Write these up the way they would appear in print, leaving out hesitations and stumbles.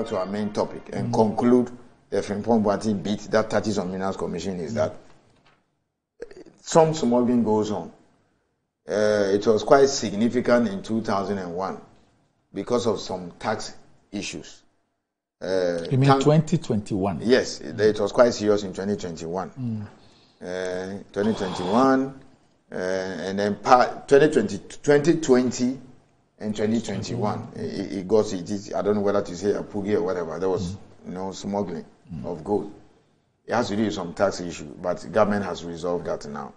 to our main topic and conclude the Frimpong beat that touches on Minerals Commission is that some smuggling goes on. It was quite significant in 2001 because of some tax issues. You mean 2021? Yes, it was quite serious in 2021. 2021, and then 2020 and 2021. It goes. I don't know whether to say a poogie or whatever. There was smuggling of gold. It has to do with some tax issue, but the government has resolved that now.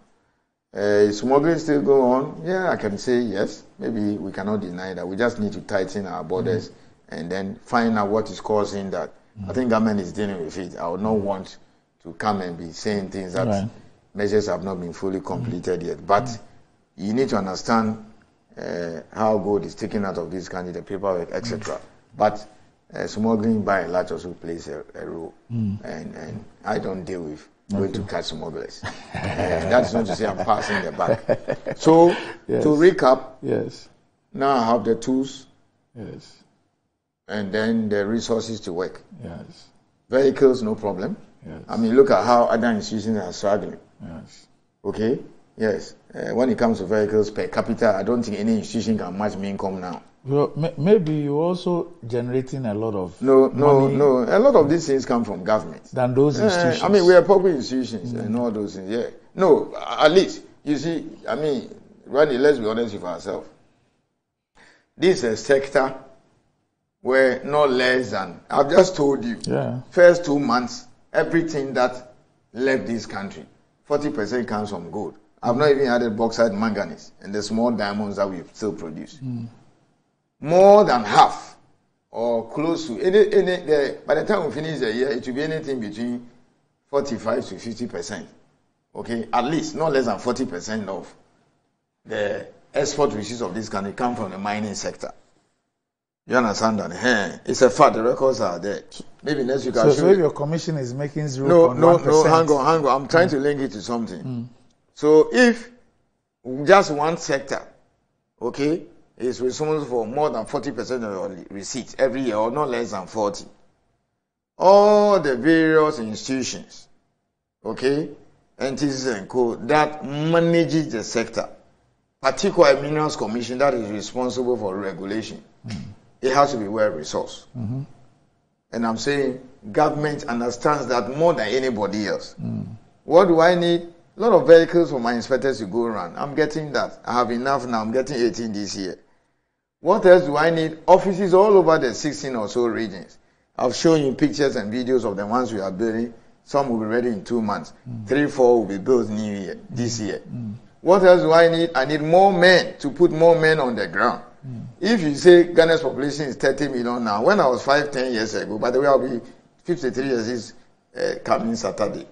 Is smuggling still go on? Yeah, I can say yes. Maybe we cannot deny that. We just need to tighten our borders and then find out what is causing that. I think government is dealing with it. I would not want to come and be saying things that measures have not been fully completed yet. But you need to understand how gold is taken out of this country, the paperwork, etc. But smuggling by and large also plays a role. And I don't deal with going to catch smugglers. That's not to say I'm passing the buck. So, to recap, now I have the tools and then the resources to work. Vehicles, no problem. I mean, look at how other institutions are struggling. Okay? Yes. When it comes to vehicles per capita, I don't think any institution can match my income now. Well, maybe you're also generating a lot of No. A lot of these things come from government. Than those institutions. I mean, we are public institutions and all those things. Yeah. No, at least, you see, I mean, Randy, let's be honest with ourselves. This is a sector where no less than, I've just told you, first 2 months, everything that left this country, 40% comes from gold. I've not even added bauxite, manganese, and the small diamonds that we still produce. More than half, or close to by the time we finish the year, it will be anything between 45 to 50%. Okay, at least not less than 40% of the export receipts of this country come from the mining sector. You understand that? It's a fact. The records are there. Maybe next week I'll show you. So if your commission is making 0.1%. No. Hang on. I'm trying to link it to something. So if just one sector, okay, is responsible for more than 40% of your receipts every year, or not less than 40. All the various institutions, okay, entities and co that manages the sector, particularly Minerals Commission that is responsible for regulation, it has to be well resourced. And I'm saying government understands that more than anybody else. What do I need? A lot of vehicles for my inspectors to go around. I'm getting that. I have enough now. I'm getting 18 this year. What else do I need? Offices all over the 16 or so regions. I've shown you pictures and videos of the ones we are building. Some will be ready in 2 months. 3, 4 will be built this year. What else do I need? I need more men, to put more men on the ground. If you say Ghana's population is 30 million now, when I was 10 years ago, by the way, I'll be 53 years this coming Saturday.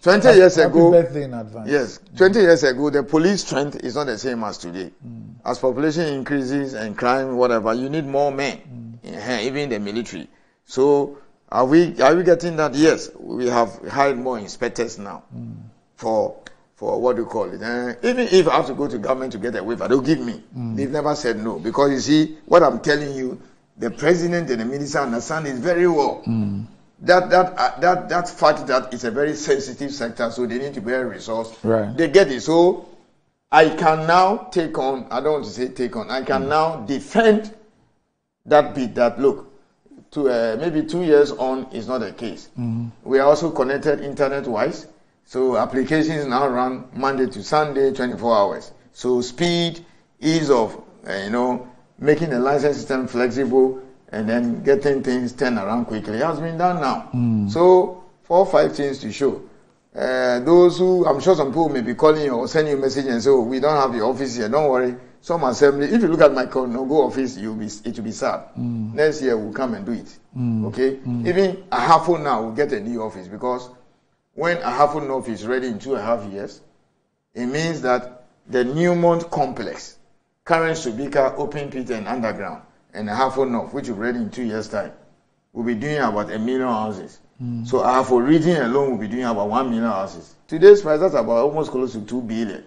20 years ago, birthday in advance. Yes, 20 years ago, the police strength is not the same as today. As population increases and crime, whatever, you need more men, even in the military. So, are we getting that? Yes, we have hired more inspectors now for what do you call it? Even if I have to go to government to get a waiver, they'll give me. They've never said no, because you see, what I'm telling you, the president and the minister understand it very well. That fact that it's a very sensitive sector, so they need to be resourced. They get it. So I can now take on, I don't want to say take on, I can now defend that bit that, look, to maybe 2 years on is not the case. We are also connected internet-wise, so applications now run Monday to Sunday, 24 hours. So speed, ease of, making the license system flexible, and then getting things turned around quickly has been done now. So 4 or 5 things to show. Those who, I'm sure some people may be calling you or sending you a message and say, oh, we don't have your office here, don't worry. Some assembly, if you look at my go office, it will be sad. Next year we'll come and do it. Okay? Even Ahafo now will get a new office, because when Ahafo North is ready in 2.5 years, it means that the Newmont complex, current Subika, open pit and underground, and Ahafo North, which will be ready in 2 years' time, will be doing about 1 million houses. So Ahafo region alone will be doing about 1 million houses. Today's price, that's about almost close to 2 billion.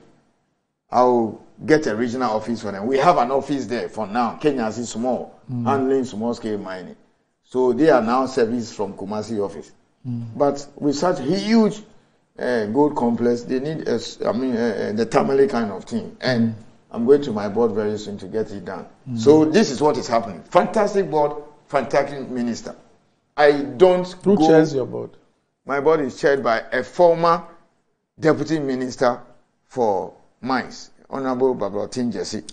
I'll get a regional office for them. We have an office there for now. Kenya is small, handling small scale mining. So they are now service from Kumasi office. But with such huge gold complex, they need the Tamale kind of thing. And I'm going to my board very soon to get it done. So this is what is happening. Fantastic board, fantastic minister. I don't Who chairs your board? My board is chaired by a former deputy minister for mines, Honorable Babalotin Jesse.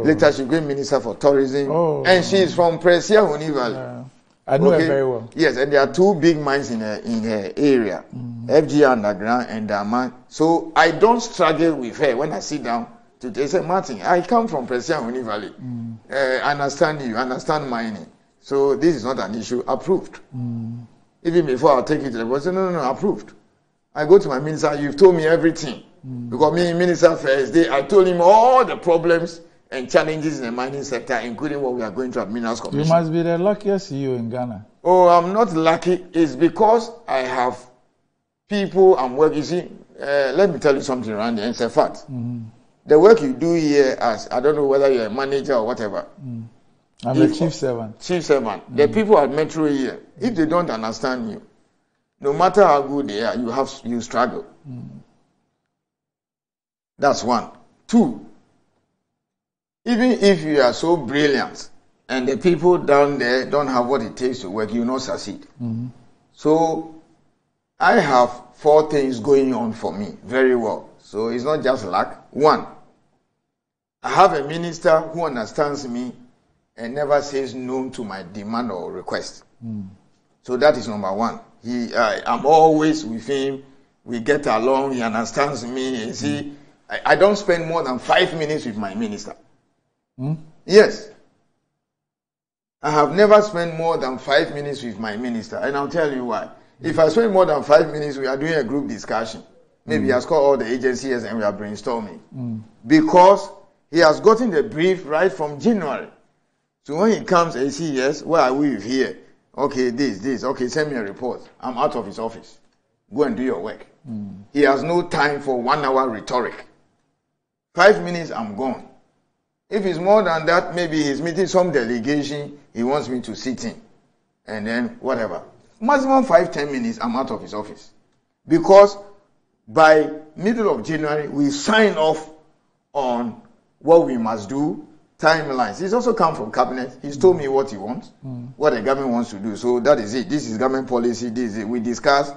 Later she became minister for tourism. And she is from Presia Huni Valley. I know her very well. Yes, and there are two big mines in her area, FG Underground and Daman. So I don't struggle with her when I sit down. They say, Martin, I come from Presia Huni Valley. I understand you, understand mining. So this is not an issue. Approved. Even before I take it to the board, I say, no, approved. I go to my minister, you've told me everything. Because me, Minister Thursday, I told him all the problems and challenges in the mining sector, including what we are going to at Minerals Commission. You must be the luckiest CEO in Ghana. Oh, I'm not lucky. It's because I have people I'm working. You see, let me tell you something, Randy, and it's a fact. The work you do here as, I don't know whether you're a manager or whatever. I'm a chief servant. Chief servant. The people at Metro here, if they don't understand you, no matter how good they are, you struggle. That's one. Two, even if you are so brilliant and the people down there don't have what it takes to work, you will not succeed. So I have 4 things going on for me very well. So it's not just luck. One, I have a minister who understands me and never says no to my demand or request. So that is number one. I'm always with him. We get along. He understands me. You see, I don't spend more than 5 minutes with my minister. Yes. I have never spent more than 5 minutes with my minister. And I'll tell you why. If I spend more than 5 minutes, we are doing a group discussion. Maybe he has called all the agencies and we are brainstorming. Because he has gotten the brief right from January. So when he comes and says, yes, where are we here? Okay, this. Okay, send me a report. I'm out of his office. Go and do your work. He has no time for 1 hour rhetoric. 5 minutes, I'm gone. If it's more than that, maybe he's meeting some delegation he wants me to sit in. And then whatever. Maximum 5-10 minutes, I'm out of his office. Because by middle of January, we sign off on what we must do, timelines. He's also come from cabinet. He's told me what he wants, what the government wants to do. So that is it. This is government policy. This is it. We discuss.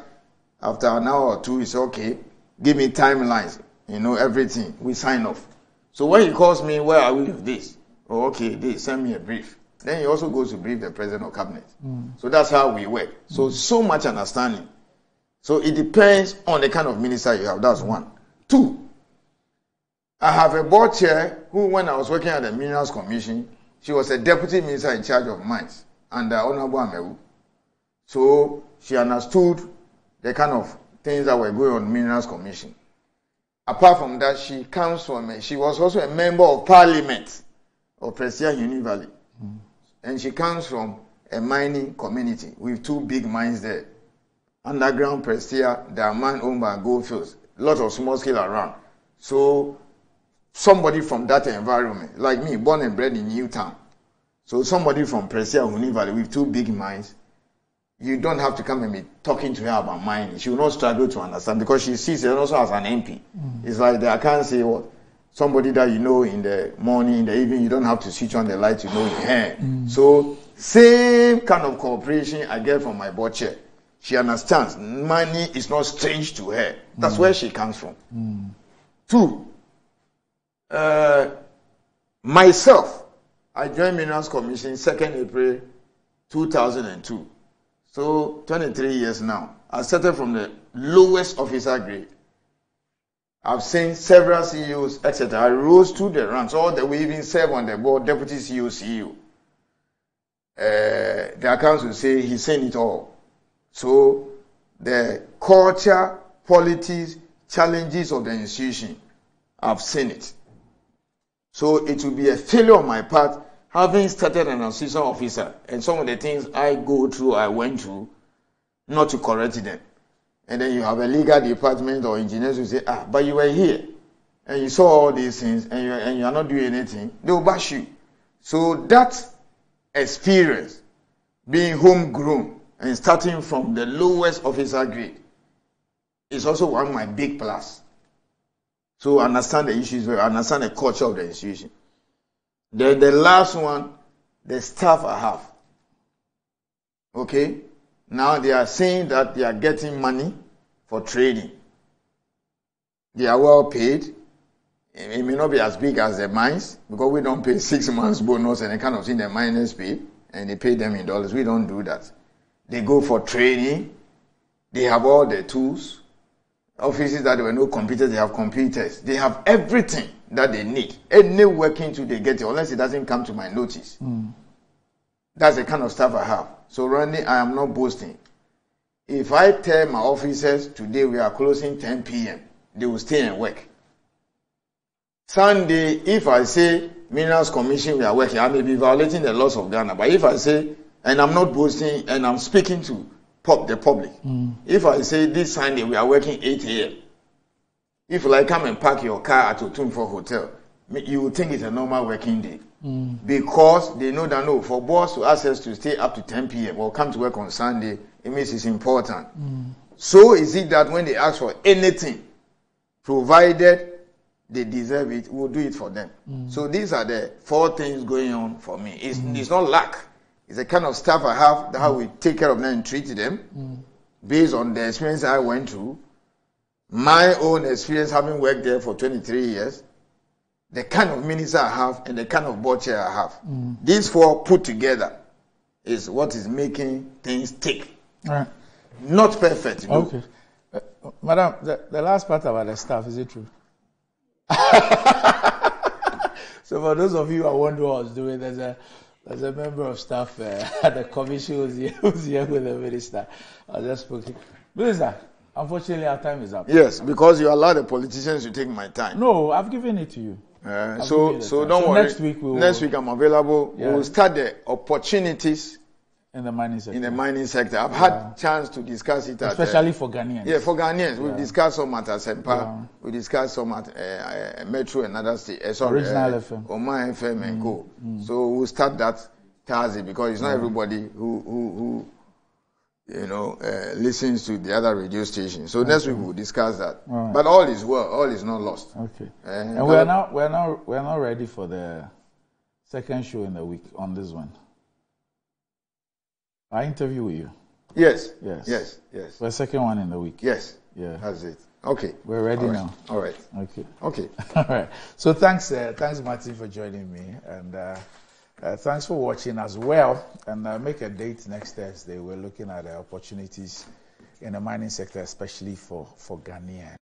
After an hour or two, it's okay. Give me timelines. Everything. We sign off. So when he calls me, where are we with this? Oh, okay, this. Send me a brief. Then he also goes to brief the president of cabinet. So that's how we work. So much understanding. So it depends on the kind of minister you have. That's one. Two, I have a board chair who, when I was working at the Minerals Commission, she was a deputy minister in charge of mines under Honorable Amewu. So she understood the kind of things that were going on in the Minerals Commission. Apart from that, she was also a member of parliament of Presia Huni Valley. And she comes from a mining community with 2 big mines there. Underground Presia, the mine owned by Goldfields. A lot of small scale around. So somebody from that environment, like me, born and bred in Newtown. So somebody from Presia Huni Valley with 2 big mines, you don't have to come and be talking to her about mining. She will not struggle to understand because she sees it also as an MP. It's like I can't say what somebody that you know in the morning, in the evening, you don't have to switch on the light to know her. So same kind of cooperation I get from my board chair. She understands money is not strange to her. That's where she comes from. Two, myself, I joined Minerals Commission 2nd April 2002. So 23 years now. I started from the lowest officer grade. I've seen several CEOs, etc. I rose to the ranks, all the way even serve on the board, deputy CEO. The accounts will say he's seen it all. So the culture, politics, challenges of the institution, I've seen it. So it will be a failure on my part having started an assistant officer and some of the things I went through, not to correct them. And then you have a legal department or engineers who say, but you were here and you saw all these things and you are not doing anything. They will bash you. So that experience being homegrown and starting from the lowest officer grade is also one of my big plus. So understand the issues, understand the culture of the institution. Then the last one, the staff I have. Okay? Now they are saying that they are getting money for trading. They are well paid. It may not be as big as the mines because we don't pay 6 months bonus and the kind of thing the miners pay, and they pay them in dollars. We don't do that. They go for training. They have all the tools. Offices that there were no computers, they have computers. They have everything that they need. Any working tool they get it, unless it doesn't come to my notice. That's the kind of stuff I have. So Randy, I am not boasting. If I tell my officers today we are closing 10 p.m., they will stay and work. Sunday, if I say Minerals Commission we are working, I may be violating the laws of Ghana. But if I say, and I'm not boasting, and I'm speaking to the public, if I say this Sunday we are working 8 a.m., if you like come and park your car at Otumfo Hotel, you will think it's a normal working day. Because they know that no, for boss to ask us to stay up to 10 p.m. or come to work on Sunday, it means it's important. So is it that when they ask for anything, provided they deserve it, we'll do it for them. So these are the 4 things going on for me. It's not luck. It's the kind of stuff I have that how we take care of them and treat them based on the experience I went through, my own experience having worked there for 23 years, the kind of minister I have and the kind of board chair I have. These 4 put together is what is making things tick. All right. Not perfect. No. Okay. Madam, the last part about the staff, is it true? So for those of you who are wondering what I was doing, there's a member of staff at the commission who's here with the minister. I just spoke to Minister, unfortunately our time is up. Yes, because you allow the politicians to take my time. No, I've given it to you. So don't worry. Next week I'm available. Yeah. We'll start the opportunities in the mining sector. I've had chance to discuss it, especially for Ghanaians. Yeah, for Ghanaians. We've discussed some at Asempa. We discussed some at Metro and other states. Original FM. Oman FM and go. So we'll start that Thursday because it's not everybody who listens to the other radio stations. So next week we'll discuss that. Right. But all is well. All is not lost. Okay. And we're now ready for the second show in the week on this one. I interview with you. Yes. For the second one in the week. Yes. Yeah. That's it. Okay. We're ready now. All right. Okay. All right. So thanks Martin for joining me, and thanks for watching as well. And make a date next Thursday. We're looking at the opportunities in the mining sector, especially for Ghanaians.